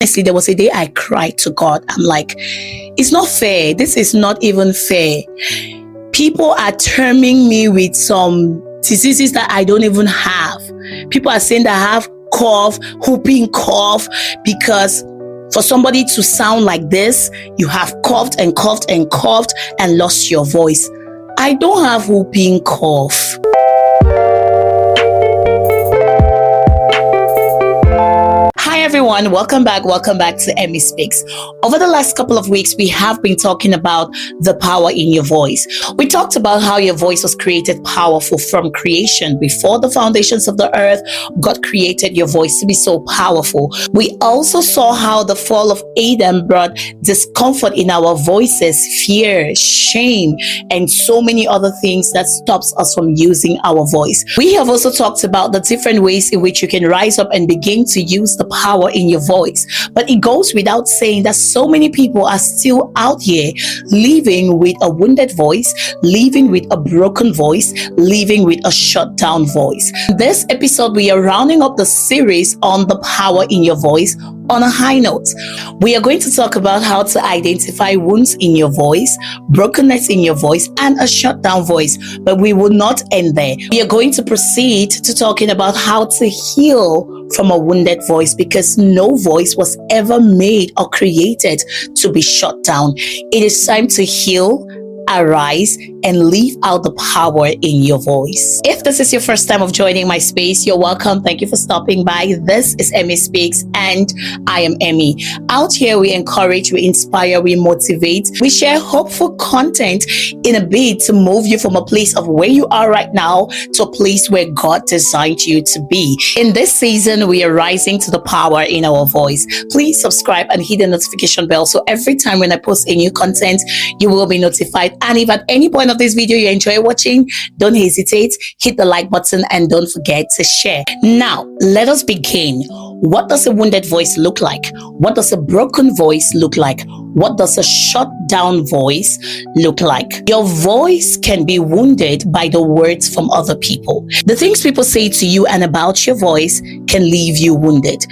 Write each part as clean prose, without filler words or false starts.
Honestly, there was a day I cried to God. I'm like, it's not fair. This is not even fair. People are terming me with some diseases that I don't even have. People are saying that I have cough, whooping cough, because for somebody to sound like this, you have coughed and coughed and coughed and lost your voice. I don't have whooping cough. Hi everyone, welcome back to EmmySpeaks. Over the last couple of weeks, we have been talking about the power in your voice. We talked about how your voice was created powerful from creation. Before the foundations of the earth, God created your voice to be so powerful. We also saw how the fall of Adam brought discomfort in our voices, fear, shame, and so many other things that stops us from using our voice. We have also talked about the different ways in which you can rise up and begin to use the power in your voice. But it goes without saying that so many people are still out here living with a wounded voice, living with a broken voice, living with a shut down voice. This episode, we are rounding up the series on the power in your voice on a high note. We are going to talk about how to identify wounds in your voice, brokenness in your voice, and a shut down voice. But we will not end there. We are going to proceed to talking about how to heal from a wounded voice, because no voice was ever made or created to be shut down. It is time to heal, arise, and leave out the power in your voice. If this is your first time of joining my space, you're welcome. Thank you for stopping by. This is EmmySpeaks and I am Emmy. Out here, we encourage, we inspire, we motivate, we share hopeful content in a bid to move you from a place of where you are right now to a place where God designed you to be. In this season, we are rising to the power in our voice. Please subscribe and hit the notification bell so every time when I post a new content, you will be notified. And if at any point of this video you enjoy watching, don't hesitate, hit the like button and don't forget to share. Now, let us begin. What does a wounded voice look like? What does a broken voice look like? What does a shut down voice look like? Your voice can be wounded by the words from other people. The things people say to you and about your voice can leave you wounded.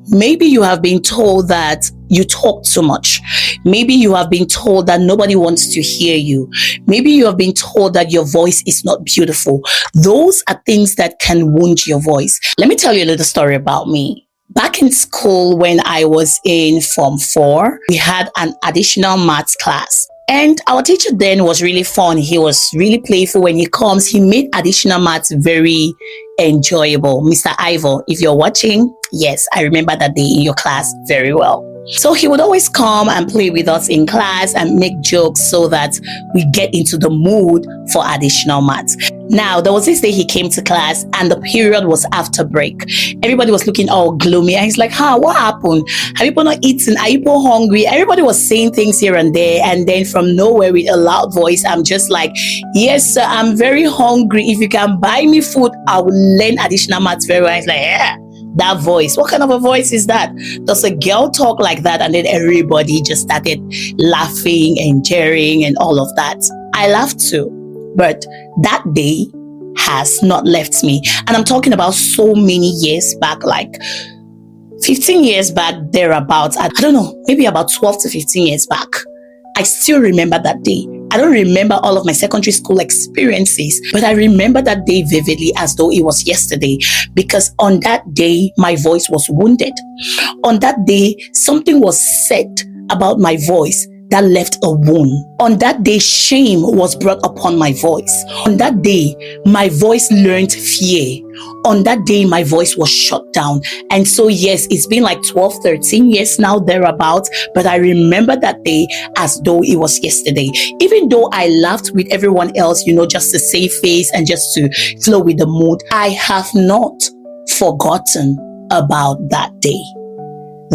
Maybe you have been told that you talk too much. Maybe you have been told that nobody wants to hear you. Maybe you have been told that your voice is not beautiful. Those are things that can wound your voice. Let me tell you a little story about me. Back in school, when I was in Form 4, we had an additional maths class. And our teacher then was really fun. He was really playful. When he comes, he made additional maths very enjoyable. Mr. Ivor, if you're watching, yes, I remember that day in your class very well. So he would always come and play with us in class and make jokes so that we get into the mood for additional maths. Now, there was this day he came to class and the period was after break. Everybody was looking all gloomy and he's like, what happened? Have people not eaten? Are people hungry? Everybody was saying things here and there, and then from nowhere with a loud voice, I'm just like, yes sir, I'm very hungry. If you can buy me food, I will learn additional maths very well. He's like, yeah. That voice, what kind of a voice is that? Does a girl talk like that? And then everybody just started laughing and jeering and all of that. I laughed too, but that day has not left me. And I'm talking about so many years back, like 15 years back, thereabouts. I don't know, maybe about 12 to 15 years back. I still remember that day. I don't remember all of my secondary school experiences, but I remember that day vividly as though it was yesterday, because on that day, my voice was wounded. On that day, something was said about my voice that left a wound. On that day, shame was brought upon my voice. On that day, my voice learned fear. On that day, my voice was shut down. And so, yes, it's been like 12, 13 years now, thereabouts, but I remember that day as though it was yesterday. Even though I laughed with everyone else, just to save face and just to flow with the mood, I have not forgotten about that day.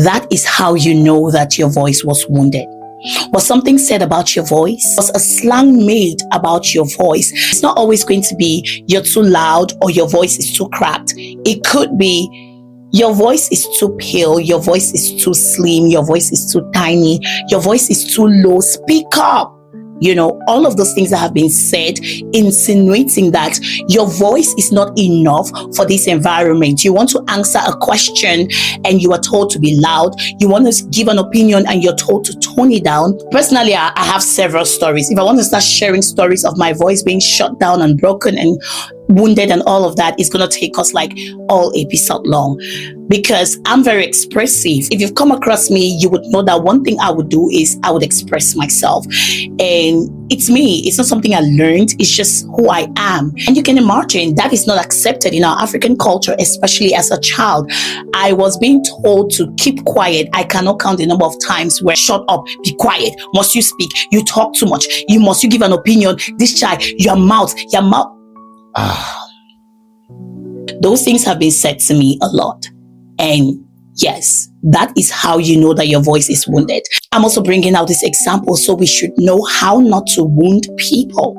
That is how you know that your voice was wounded. Was something said about your voice? Was a slang made about your voice? It's not always going to be you're too loud or your voice is too cracked. It could be your voice is too pale, your voice is too slim, your voice is too tiny, your voice is too low. Speak up. all of those things that have been said, insinuating that your voice is not enough for this environment. You want to answer a question and you are told to be loud. You want to give an opinion and you're told to tone it down. Personally, I have several stories. If I want to start sharing stories of my voice being shut down and broken and wounded and all of that, it's going to take us like all episode long, because I'm very expressive. If you've come across me, you would know that one thing I would do is I would express myself, and it's me. It's not something I learned. It's just who I am. And you can imagine that is not accepted in our African culture, especially as a child. I was being told to keep quiet. I cannot count the number of times where shut up, be quiet, must you speak, you talk too much, you give an opinion, this child, your mouth. Those things have been said to me a lot. And yes, that is how you know that your voice is wounded. I'm also bringing out this example so we should know how not to wound people.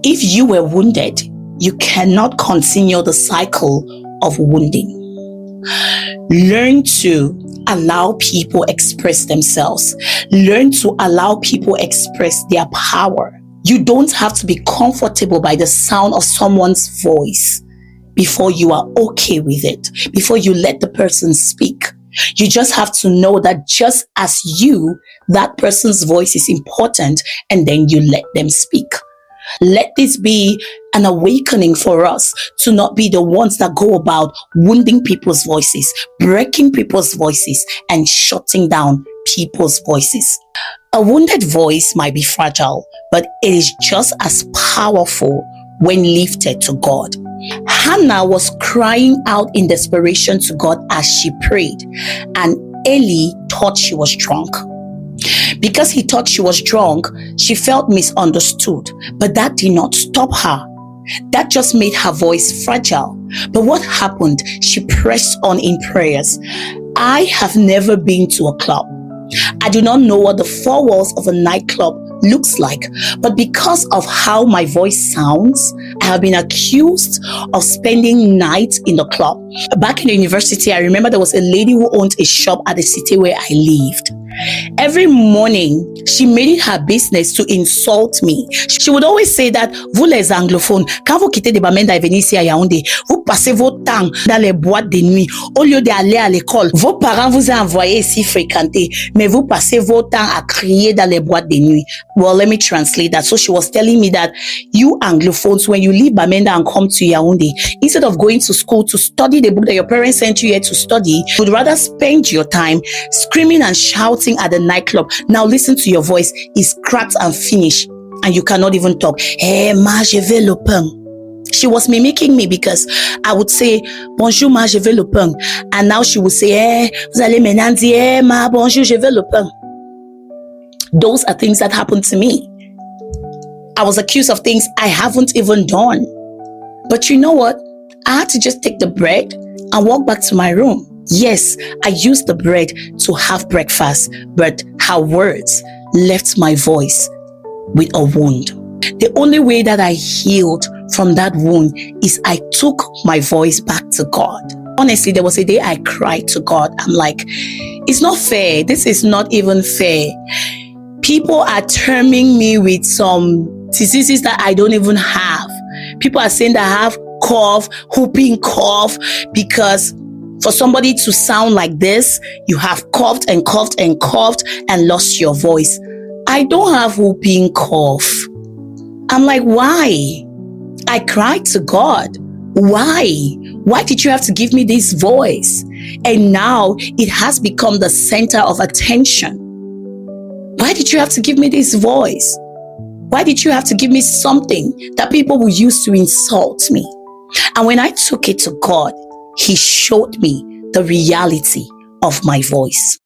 If you were wounded, you cannot continue the cycle of wounding. Learn to allow people express themselves. Learn to allow people express their power. You don't have to be comfortable by the sound of someone's voice before you are okay with it, before you let the person speak. You just have to know that just as you, that person's voice is important, and then you let them speak. Let this be an awakening for us to not be the ones that go about wounding people's voices, breaking people's voices, and shutting down people's voices. A wounded voice might be fragile, but it is just as powerful when lifted to God. Hannah was crying out in desperation to God as she prayed, and Eli thought she was drunk. Because he thought she was drunk, she felt misunderstood, but that did not stop her. That just made her voice fragile. But what happened? She pressed on in prayers. I have never been to a club. I do not know what the four walls of a nightclub looks like, but because of how my voice sounds, I have been accused of spending nights in the club. Back in the university, I remember there was a lady who owned a shop at the city where I lived. Every morning, she made it her business to insult me. She would always say that, vous les anglophones, quand vous quittez des Bamenda et venez ici à Yaoundé, vous passez votre temps dans les boîtes de nuit. Au lieu d'aller à l'école, vos parents vous ont envoyé ici fréquenter, mais vous passez votre temps à crier dans les boîtes de nuit. Well, let me translate that. So she was telling me that you anglophones, when you leave Bamenda and come to Yaoundé, instead of going to school to study the book that your parents sent you here to study, you would rather spend your time screaming and shouting at the nightclub. Now listen to your voice. It's cracked and finished, and you cannot even talk. Hey, ma, je vais le pain. She was mimicking me because I would say, bonjour, ma, je vais le pain. And now she would say, hey, vous allez maintenant dire, hey, ma, bonjour, je vais le pain. Those are things that happened to me. I was accused of things I haven't even done. But you know what? I had to just take the bread and walk back to my room. Yes, I used the bread to have breakfast, but her words left my voice with a wound. The only way that I healed from that wound is I took my voice back to God. Honestly, there was a day I cried to God. I'm like, it's not fair. This is not even fair. People are terming me with some diseases that I don't even have. People are saying that I have cough, whooping cough, because for somebody to sound like this, you have coughed and coughed and coughed and lost your voice. I don't have whooping cough. I'm like, why? I cried to God. Why? Why did you have to give me this voice? And now it has become the center of attention. Why did you have to give me this voice? Why did you have to give me something that people will use to insult me? And when I took it to God, He showed me the reality of my voice.